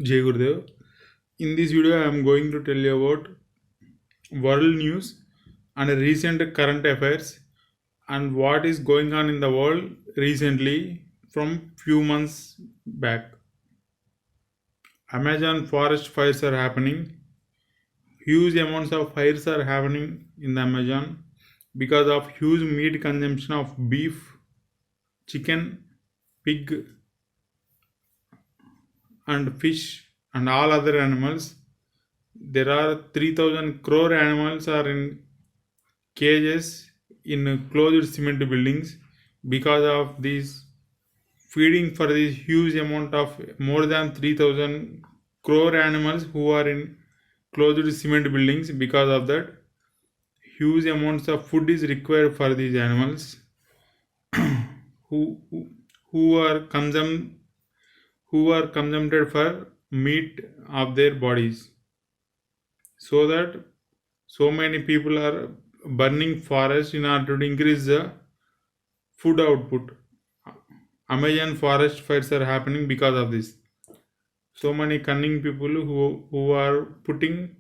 Jay Gurudev. In this video, I am going to tell you about world news and recent current affairs and what is going on in the world recently from few months back. Amazon forest fires are happening. Huge amounts of fires are happening in the Amazon because of huge meat consumption of beef, chicken, pig, and fish and all other animals. There are 3000 crore animals are in cages in closed cement buildings because of this feeding for this huge amount of more than 3000 crore animals who are in closed cement buildings. Because of that, huge amounts of food is required for these animals who who, who are consumed for meat of their bodies, so that so many people are burning forests in order to increase the food output. Amazon forest fires are happening because of this. So many cunning people who are putting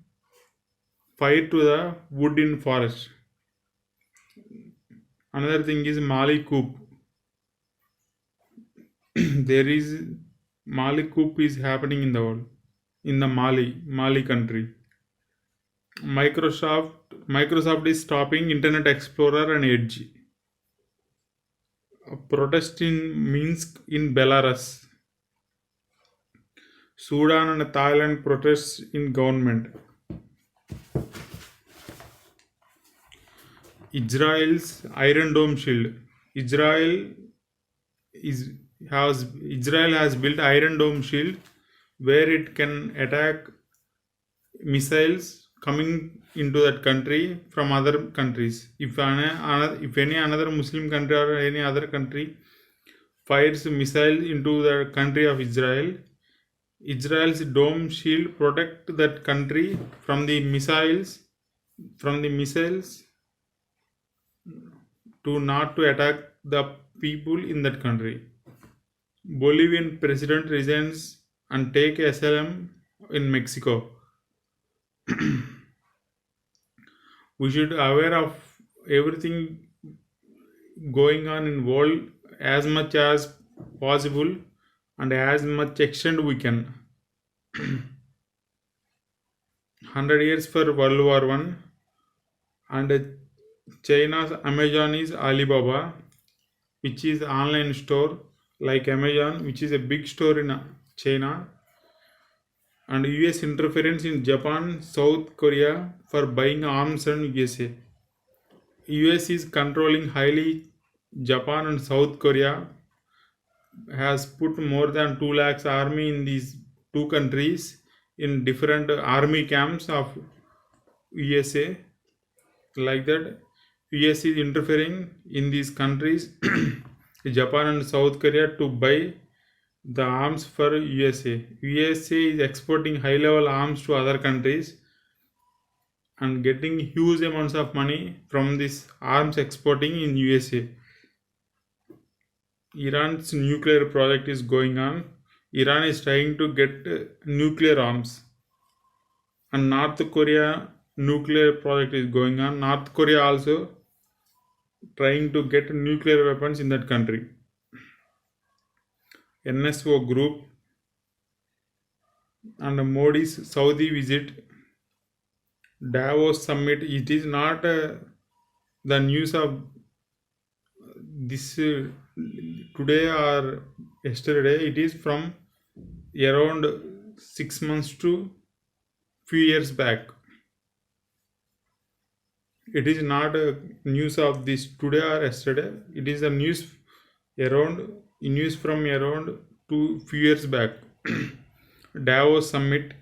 fire to the wood in forest. Another thing is Mali coup. There is Mali coup is happening in the world, in the Mali country. Microsoft is stopping Internet Explorer and Edge. A protest in Minsk in Belarus. Sudan and Thailand protests in government. Israel's Iron Dome shield. Israel has built Iron Dome shield where it can attack missiles coming into that country from other countries. If any another Muslim country or any other country fires missile into the country of Israel, Israel's dome shield protect that country from the missiles to not to attack the people in that country. Bolivian president resigns and take asylum in Mexico. We should aware of everything going on in world as much as possible and as much extent we can. 100 years for World War One, and China's Amazon is Alibaba, which is online store like Amazon, which is a big store in China. And US interference in Japan, South Korea for buying arms and USA. US is controlling highly Japan and South Korea, has put more than 2 lakhs army in these two countries in different army camps of USA. Like that, US is interfering in these countries, Japan and South Korea, to buy the arms for USA. USA is exporting high level arms to other countries and getting huge amounts of money from this arms exporting in USA. Iran's nuclear project is going on. Iran is trying to get nuclear arms. And North Korea nuclear project is going on. North Korea also trying to get nuclear weapons in that country. NSO group and Modi's Saudi visit, Davos summit. It is not the news of this today or yesterday. It is from around 6 months to few years back. It is not a news of this today or yesterday. It is a news from around 2 years back. Davos summit,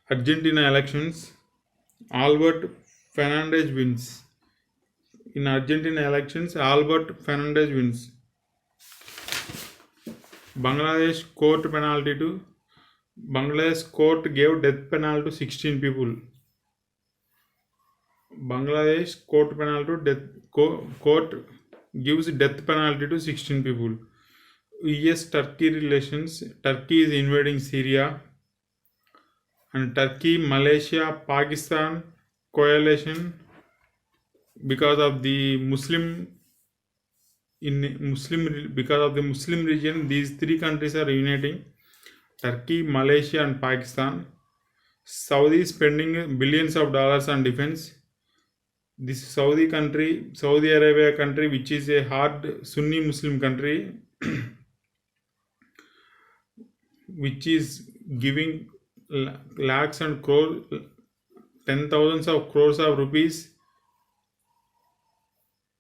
Argentina elections, Albert Fernandez wins. In Argentina elections, Albert Fernandez wins. Bangladesh court gave death penalty to 16 people. Bangladesh court gives death penalty to 16 people. US-Turkey relations. Turkey is invading Syria. and Turkey, Malaysia, Pakistan coalition because of the because of the Muslim region. These three countries are uniting: Turkey, Malaysia, and Pakistan. Saudi spending billions of dollars on defense. This Saudi Arabia country, which is a hard Sunni Muslim country, which is giving lakhs and crores, 10,000s of crores of rupees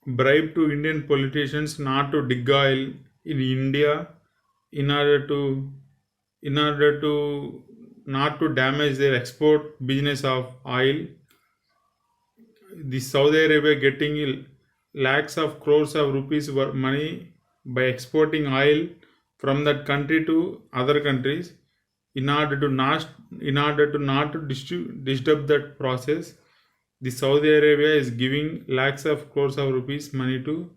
bribe to Indian politicians not to dig oil in India in order to not to damage their export business of oil. The Saudi Arabia getting lakhs of crores of rupees money by exporting oil from that country to other countries in order to not disturb that process. The Saudi Arabia is giving lakhs of crores of rupees money to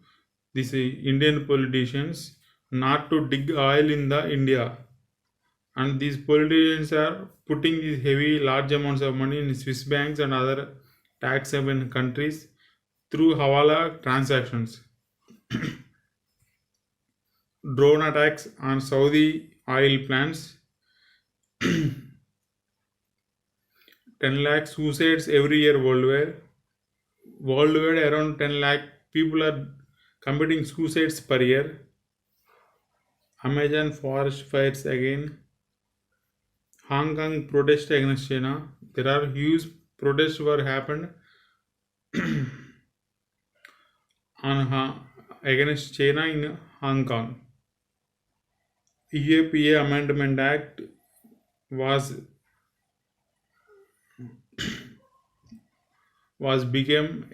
these Indian politicians not to dig oil in the India, and these politicians are putting these heavy large amounts of money in Swiss banks and other tax haven countries through Hawala transactions. Drone attacks on Saudi oil plants. 10 lakh suicides every year worldwide. Worldwide, around 10 lakh people are committing suicides per year. Amazon forest fires again. Hong Kong protest against China. There are huge protests were happened against China in Hong Kong. UAPA Amendment Act was became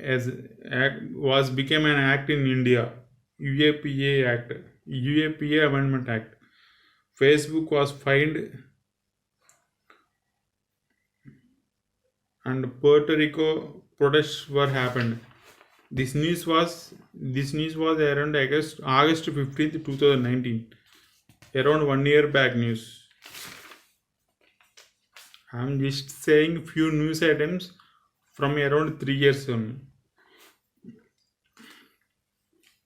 an act in India. UAPA Amendment Act. Facebook was fined, and Puerto Rico protests were happened. This news was around August 15th, 2019. Around 1 year back news. I am just saying few news items from around 3 years only.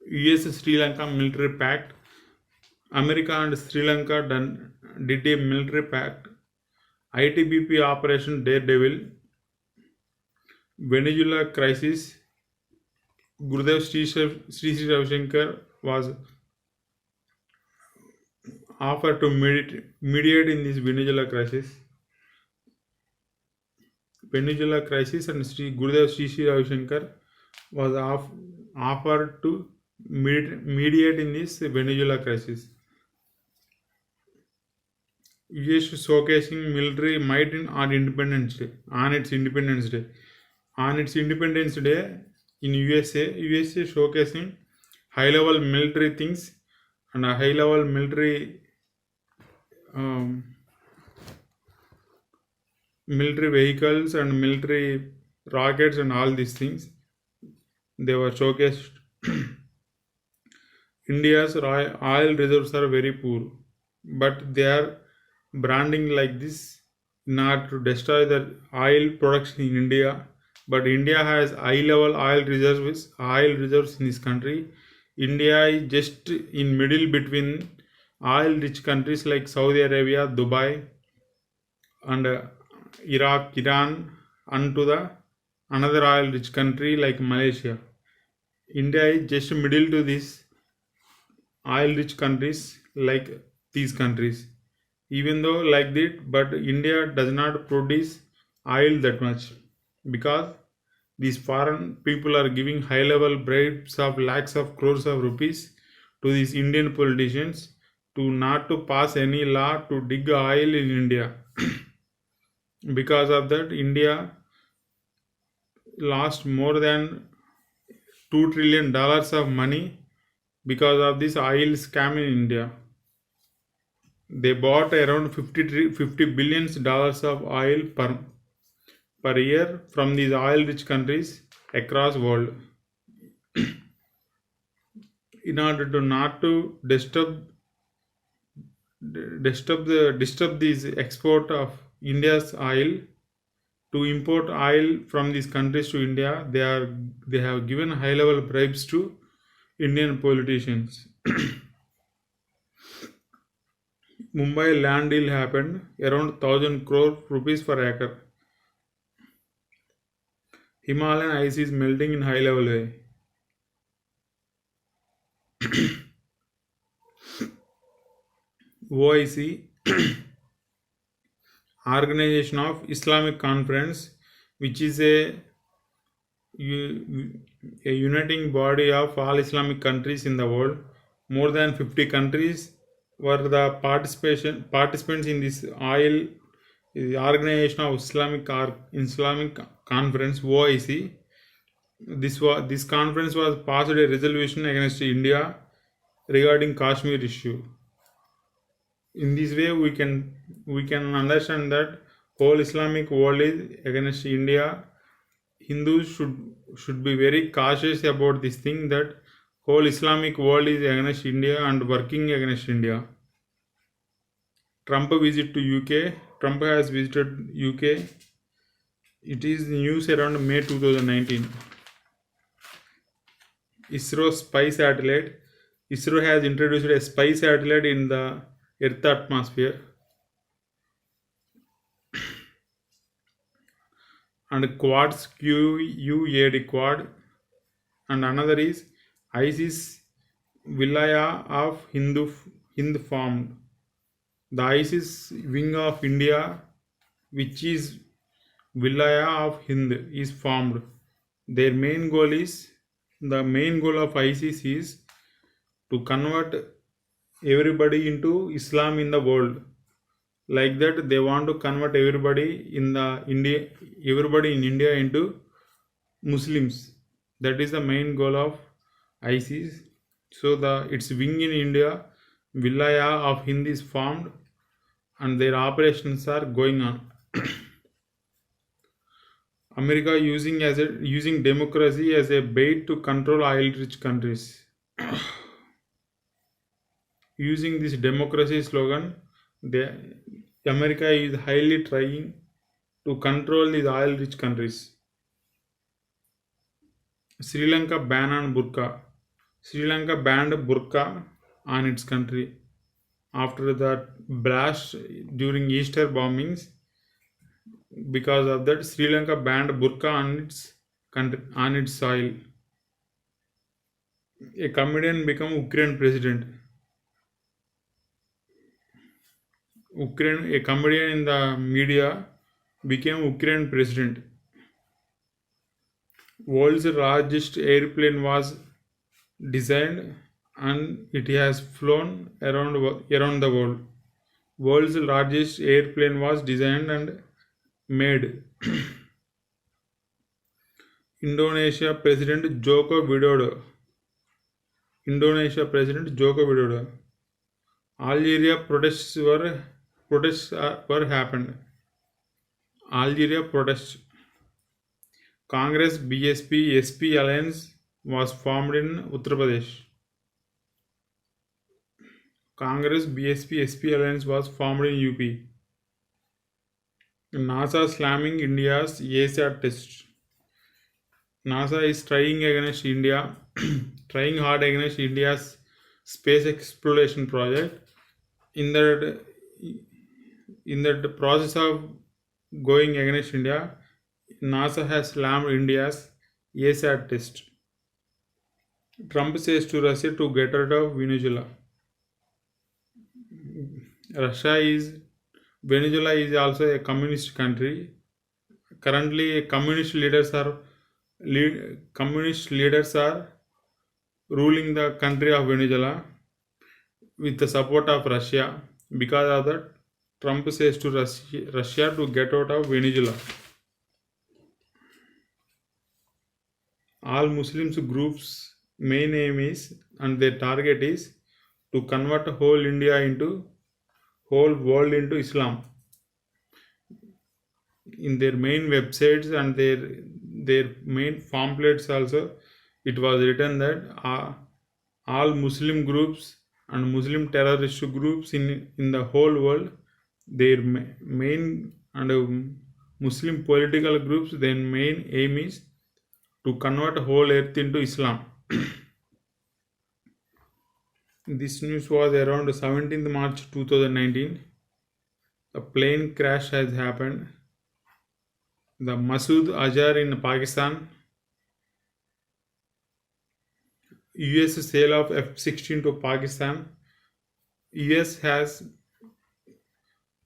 US Sri Lanka military pact. America and Sri Lanka did a military pact. ITBP Operation Daredevil. Venezuela crisis. Gurudev Sri Ravi Shankar was offered to mediate in this Venezuela crisis. And Gurudev Sri Ravi Shankar was offered to mediate in this Venezuela crisis. US showcasing military might on Independence Day. On its Independence Day in USA showcasing high-level military things and a high-level military vehicles and military rockets and all these things. They were showcased. India's oil reserves are very poor, but they are branding like this not to destroy the oil production in India. But India has high-level oil reserves in this country. India is just in middle between oil-rich countries like Saudi Arabia, Dubai, and Iraq, Iran, and to the another oil-rich country like Malaysia. India is just middle to these oil-rich countries like these countries. Even though like that, but India does not produce oil that much because these foreign people are giving high-level bribes of lakhs of crores of rupees to these Indian politicians to not to pass any law to dig oil in India. Because of that, India lost more than $2 trillion of money because of this oil scam in India. They bought around $50 billion of oil per year from these oil-rich countries across world. In order to not to disturb these export of India's oil. To import oil from these countries to India, they have given high level bribes to Indian politicians. Mumbai land deal happened, around 1000 crore rupees per acre. Himalayan ice is melting in high level way. OIC, Organization of Islamic Conference, which is a uniting body of all Islamic countries in the world. More than 50 countries were the participants in this oil Organization of Islamic Conference (OIC). This conference was passed a resolution against India regarding Kashmir issue. In this way, we can understand that whole Islamic world is against India. Hindus should be very cautious about this thing, that whole Islamic world is against India and working against India. Trump visit to UK. Trump has visited UK. It is news around May 2019. ISRO spy satellite. ISRO has introduced a spy satellite in the Earth atmosphere. And Quads, QUAD quad. And another is ISIS Wilaya of Hind formed. The ISIS wing of India, which is Wilaya of Hind, is formed. The main goal of ISIS is to convert everybody into Islam in the world. Like that, they want to convert everybody in India into Muslims. That is the main goal of ISIS. So its wing in India, Wilaya of Hind, is formed, and their operations are going on. America using democracy as a bait to control oil-rich countries. Using this democracy slogan, America is highly trying to control these oil-rich countries. Sri Lanka ban on burqa. Sri Lanka banned burqa on its country after that blast during Easter bombings. Because of that, Sri Lanka banned burqa on its soil. A comedian became Ukraine president. A comedian in the media became Ukraine president. World's largest airplane was designed and it has flown around the world. World's largest airplane was designed and made. Indonesia President Joko Widodo. Algeria protests were happened. Algeria protests. Congress BSP SP alliance was formed in Uttar Pradesh. Congress BSP SP alliance was formed in UP. NASA slamming India's ASAT test. NASA is trying hard against India's space exploration project. In that process of going against India, NASA has slammed India's ASAT test. Trump says to Russia to get rid of Venezuela. Venezuela is also a communist country. Currently, communist leaders are ruling the country of Venezuela with the support of Russia. Because of that, Trump says to Russia to get out of Venezuela. All Muslims groups' main aim is, and their target is, to convert whole world into Islam. In their main websites and their main pamphlets also, it was written that all Muslim groups and Muslim terrorist groups in the whole world, their main and Muslim political groups, their main aim is to convert whole earth into Islam. This news was around 17th March 2019. A plane crash has happened. The Masood Azhar in Pakistan. US sale of F-16 to Pakistan. US has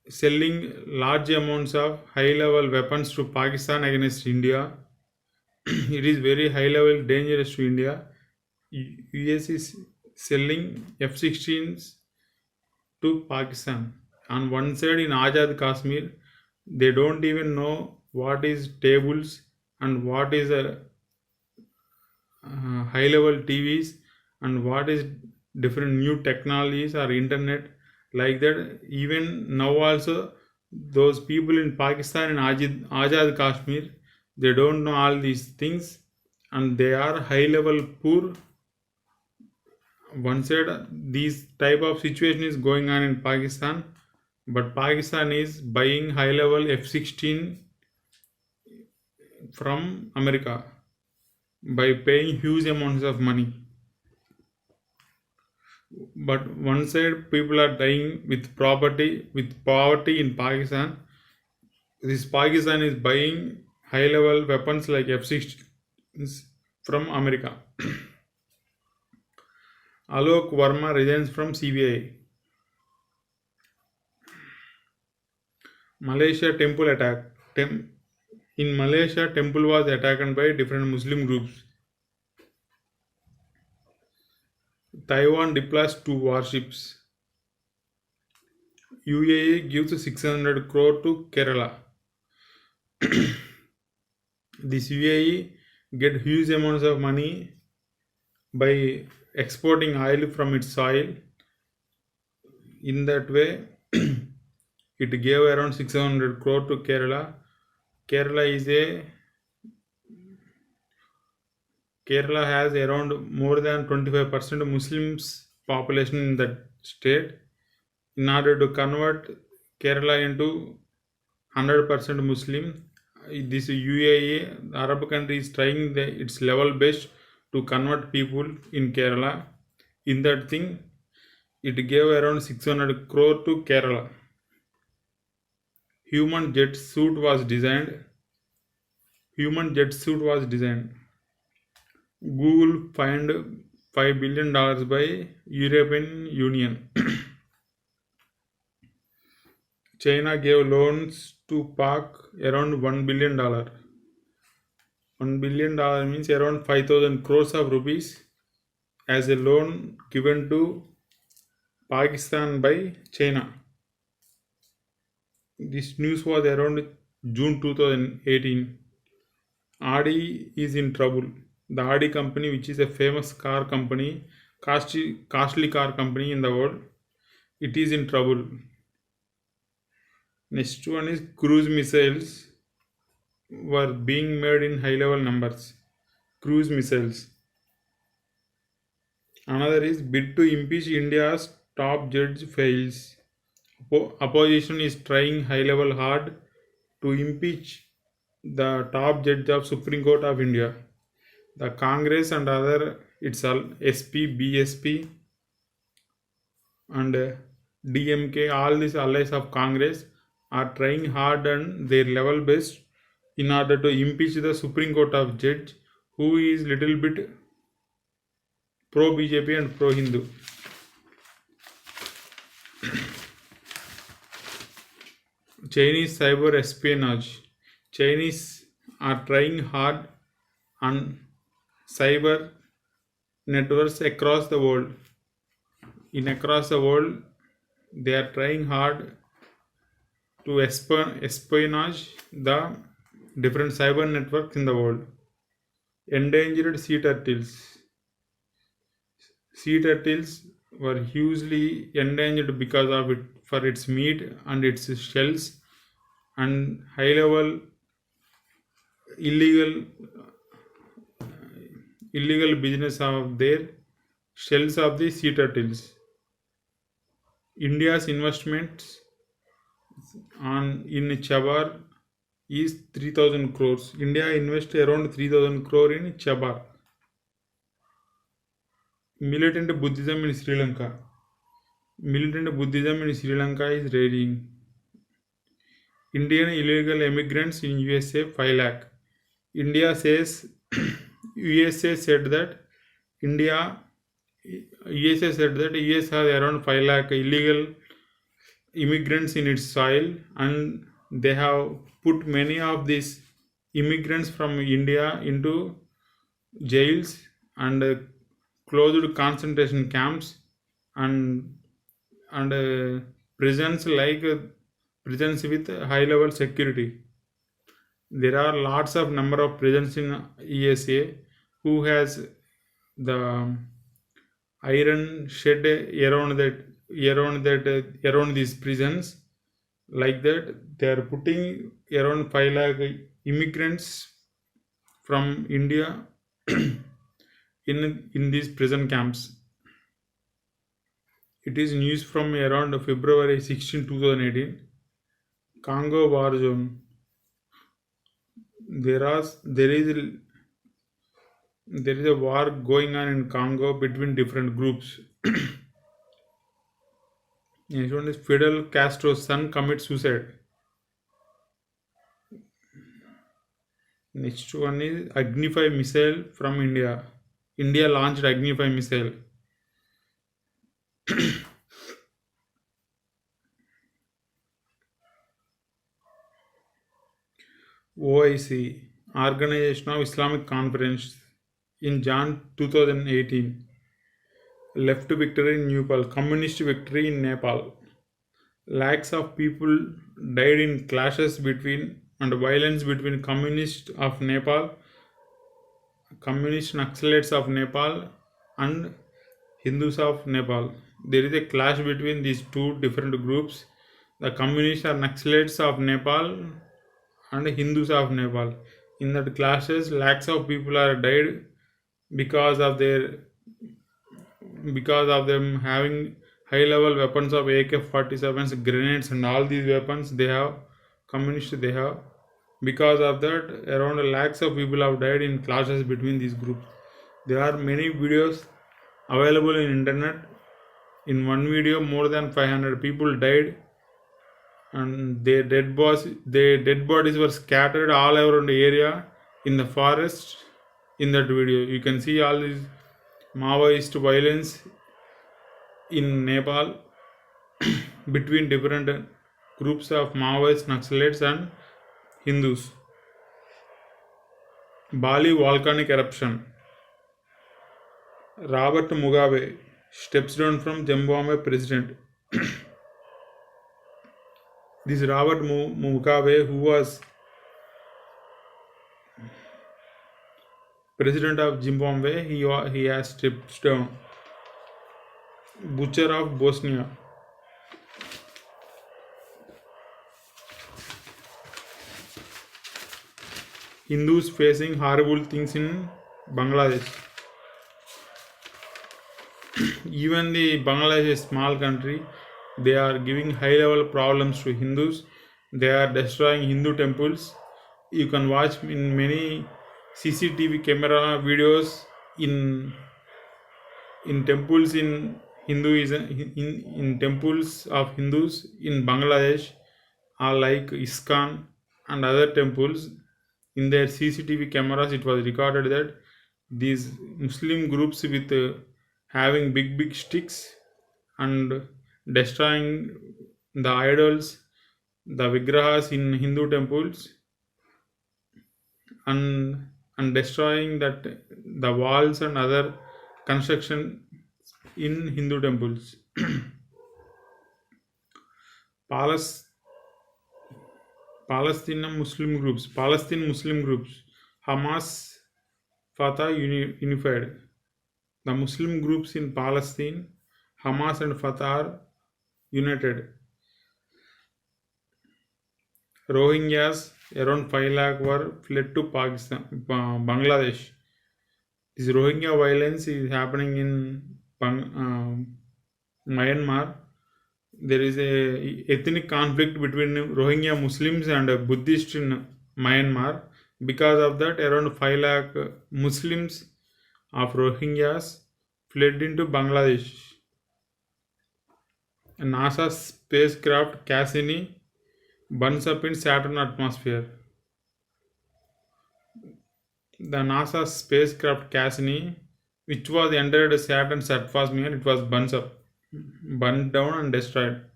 selling large amounts of high-level weapons to Pakistan against India. It is very high-level dangerous to India. US is selling F-16s to Pakistan. On one side in Azad Kashmir, they don't even know what is tables and what is a high-level TVs and what is different new technologies or internet like that. Even now also those people in Pakistan and Azad Kashmir, they don't know all these things and they are high-level poor. One side these type of situation is going on in Pakistan, but Pakistan is buying high-level F-16 from America by paying huge amounts of money. But one side people are dying with poverty in Pakistan. This Pakistan is buying high-level weapons like F-16 from America. Alok Verma resigns from CBI. Malaysia temple attack. In Malaysia, temple was attacked by different Muslim groups. Taiwan deploys 2 warships. UAE gives 600 crore to Kerala. This UAE get huge amounts of money by exporting oil from its soil. In that way, it gave around 600 crore to Kerala. Kerala has around more than 25% Muslims population in that state. In order to convert Kerala into 100% Muslim, this UAE, the Arab country, is trying its level best to convert people in Kerala. In that thing, it gave around 600 crore to Kerala. Human jet suit was designed. Google fined $5 billion by European Union. China gave loans to Pak around $1 billion. $1 billion means around 5,000 crores of rupees as a loan given to Pakistan by China. This news was around June 2018. Audi is in trouble. The Audi company, which is a famous car company, costly car company in the world, it is in trouble. Next one is cruise missiles were being made in high-level numbers. Cruise missiles. Another is bid to impeach India's top judge fails. Opposition is trying high-level hard to impeach the top judge of Supreme Court of India. The Congress and other SP, BSP and DMK, all these allies of Congress are trying hard and their level best in order to impeach the Supreme Court of Judge who is little bit pro BJP and pro Hindu. Chinese cyber espionage. Chinese are trying hard on cyber networks across the world. Across the world, they are trying hard to espionage the different cyber networks in the world. Endangered sea turtles. Sea turtles were hugely endangered because of for its meat and its shells and high level illegal business of their shells of the sea turtles. India's investments on in Chabar is 3000 crores. India invests around 3000 crore in Chabar. Militant Buddhism in Sri Lanka. Militant Buddhism in Sri Lanka is raging. Indian illegal immigrants in USA 5 lakh. India says USA said that India USA said that US has around 5 lakh illegal immigrants in its soil, and they have put many of these immigrants from India into jails and closed concentration camps and prisons like prisons with high level security. There are lots of number of prisons in ESA who has the iron shed around these prisons. Like that, they are putting around 5 lakh immigrants from India in these prison camps. It is news from around February 16, 2018. Congo war zone. There is a war going on in Congo between different groups. Next one is Fidel Castro's son commits suicide. Next one is Agni 5 missile from India. India launched Agni 5 missile. OIC, Organization of Islamic Conference, in Jan 2018. Left victory in Nepal, communist victory in Nepal. Lakhs of people died in clashes between and violence between communists of Nepal, communist Naxalites of Nepal, and Hindus of Nepal. There is a clash between these two different groups. The communists are Naxalites of Nepal and Hindus of Nepal. In that clashes, lakhs of people are died because of them having high level weapons of AK-47s, grenades, and all these weapons they have. Because of that, around lakhs of people have died in clashes between these groups. There are many videos available in internet. In one video, more than 500 people died, and their dead bodies were scattered all around the area in the forest. In that video, you can see all this Maoist violence in Nepal between different groups of Maoist Naxalites and Hindus. Bali volcanic eruption. Robert Mugabe steps down from Zimbabwe president. This Robert Mugabe, who was president of Zimbabwe, he has stepped down. Butcher of Bosnia. Hindus facing horrible things in Bangladesh. Even the Bangladesh is a small country, they are giving high level problems to Hindus. They are destroying Hindu temples. You can watch in many CCTV camera videos in temples in Hinduism, in temples of Hindus in Bangladesh, are like ISKCON and other temples. In their CCTV cameras, it was recorded that these Muslim groups with having big sticks and destroying the idols, the vigrahas in Hindu temples, and destroying that the walls and other construction in Hindu temples. Palestine Muslim groups, Hamas, Fatah unified. The Muslim groups in Palestine, Hamas and Fatah are united. Rohingyas, around 5 lakh, were fled to Bangladesh. This Rohingya violence is happening in Myanmar. there is a ethnic conflict between Rohingya Muslims and Buddhists in Myanmar. Because of that, around 5 lakh Muslims of Rohingyas fled into Bangladesh. NASA spacecraft Cassini burns up in Saturn atmosphere. The NASA spacecraft Cassini, which was entered Saturn's atmosphere, it was burned down and destroyed.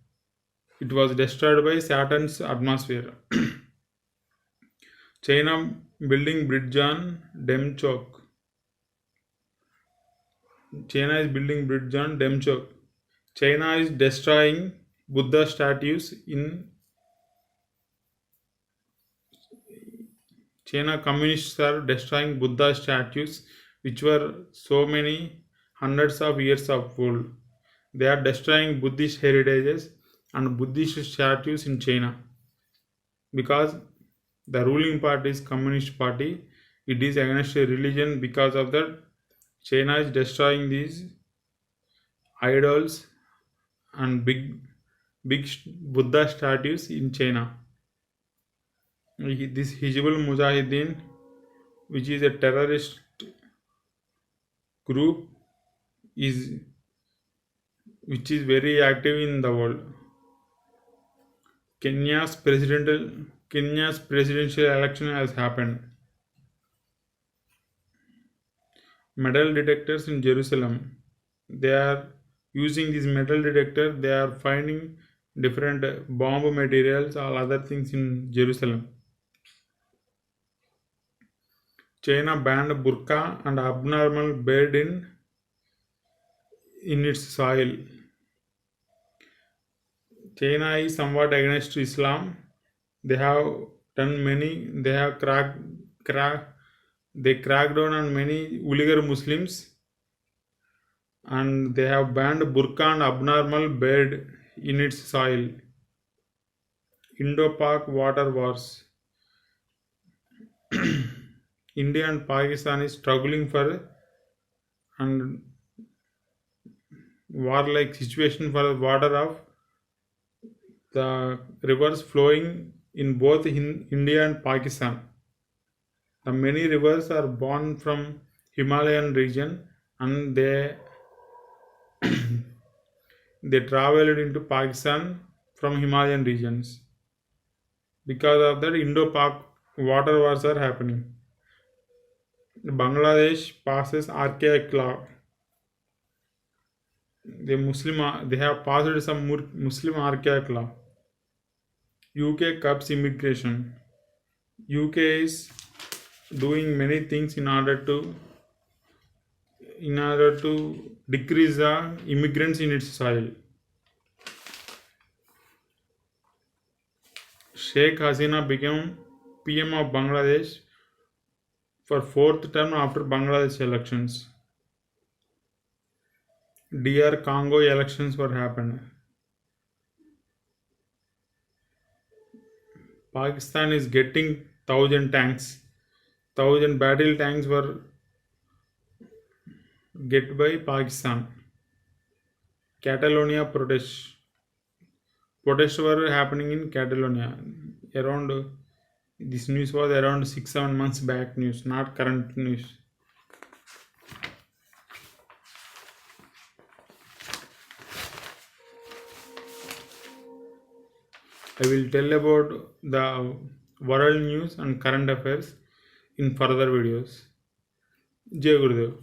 It was destroyed by Saturn's atmosphere. China building bridge on Demchok. China is building bridge on Demchok. China is destroying Buddha statues in China. Communists are destroying Buddha statues which were so many hundreds of years of old. They are destroying Buddhist heritages and Buddhist statues in China because the ruling party is Communist Party. It is against religion. Because of that, China is destroying these idols and big Buddha statues in China. This Hizbul Mujahideen, which is a terrorist group, which is very active in the world. Kenya's presidential election has happened. Metal detectors in Jerusalem. They are using this metal detector. They are finding different bomb materials, all other things in Jerusalem. China banned burqa and abnormal beard in its soil. China is somewhat against Islam. They have done many. They have cracked down on many Uyghur Muslims, and they have banned burqa and abnormal beard in its soil. Indo-Pak water wars. India and Pakistan is struggling for and war-like situation for the water of the rivers flowing in both India and Pakistan. The many rivers are born from Himalayan region and they traveled into Pakistan from Himalayan regions. Because of that, Indo-Pak water wars are happening. Bangladesh passes archaic law. They have passed some Muslim archaic law. UK curbs immigration. UK is doing many things in order to decrease the immigrants in its soil. Sheikh Hasina became PM of Bangladesh for 4th term after Bangladesh elections. DR Congo elections were happened. Pakistan is getting 1,000 tanks. 1,000 battle tanks were get by Pakistan. Catalonia protests were happening in Catalonia. This news was around 6-7 months back news, not current news. I will tell about the world news and current affairs in further videos. Jai Gurudev.